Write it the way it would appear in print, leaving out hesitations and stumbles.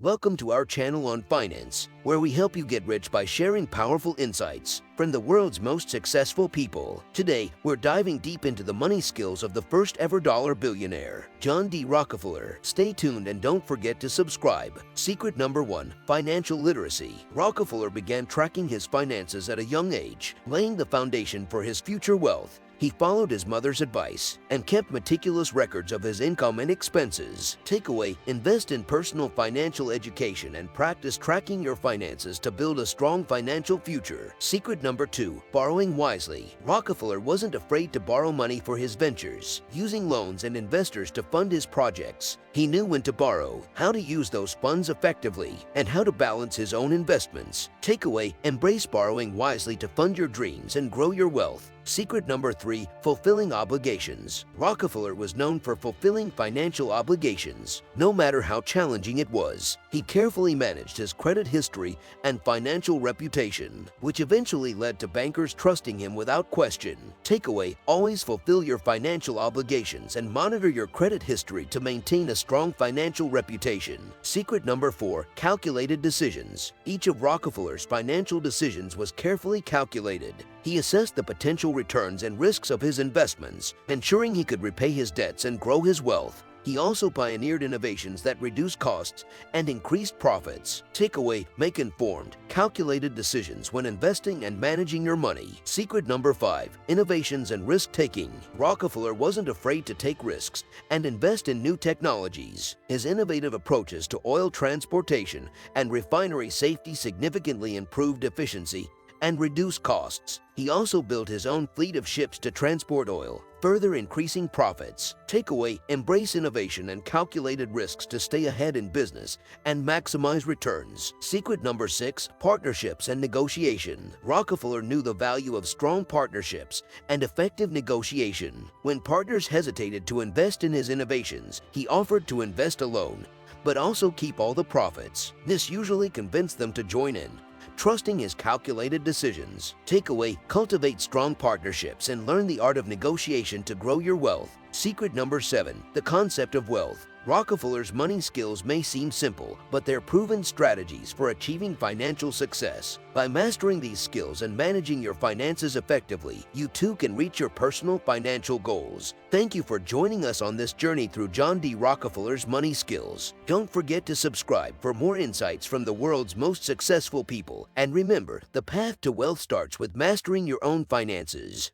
Welcome to our channel on finance, where we help you get rich by sharing powerful insights from the world's most successful people. Today, we're diving deep into the money skills of the first ever dollar billionaire, John D. Rockefeller. Stay tuned and don't forget to subscribe. Secret number 1. Financial literacy. Rockefeller began tracking his finances at a young age, laying the foundation for his future wealth. He followed his mother's advice and kept meticulous records of his income and expenses. Takeaway: invest in personal financial education and practice tracking your finances to build a strong financial future. Secret number 2. Borrowing wisely. Rockefeller wasn't afraid to borrow money for his ventures, using loans and investors to fund his projects. He knew when to borrow, how to use those funds effectively, and how to balance his own investments. Takeaway: embrace borrowing wisely to fund your dreams and grow your wealth. Secret number 3. Fulfilling obligations. Rockefeller was known for fulfilling financial obligations, no matter how challenging it was. He carefully managed his credit history and financial reputation, which eventually led to bankers trusting him without question. Takeaway: always fulfill your financial obligations and monitor your credit history to maintain a strong financial reputation. Secret number 4. Calculated decisions. Each of Rockefeller's financial decisions was carefully calculated. He assessed the potential returns and risks of his investments, ensuring he could repay his debts and grow his wealth. He also pioneered innovations that reduced costs and increased profits. Takeaway: make informed, calculated decisions when investing and managing your money. Secret number 5. Innovations and risk-taking. Rockefeller wasn't afraid to take risks and invest in new technologies. His innovative approaches to oil transportation and refinery safety significantly improved efficiency and reduce costs. He also built his own fleet of ships to transport oil, further increasing profits. Takeaway: embrace innovation and calculated risks to stay ahead in business and maximize returns. Secret number 6. Partnerships and negotiation. Rockefeller knew the value of strong partnerships and effective negotiation. When partners hesitated to invest in his innovations, he offered to invest alone, but also keep all the profits. This usually convinced them to join in, trusting his calculated decisions. Takeaway: cultivate strong partnerships and learn the art of negotiation to grow your wealth. Secret number 7. The concept of wealth. Rockefeller's money skills may seem simple, but they're proven strategies for achieving financial success. By mastering these skills and managing your finances effectively, you too can reach your personal financial goals. Thank you for joining us on this journey through John D. Rockefeller's money skills. Don't forget to subscribe for more insights from the world's most successful people. And remember, the path to wealth starts with mastering your own finances.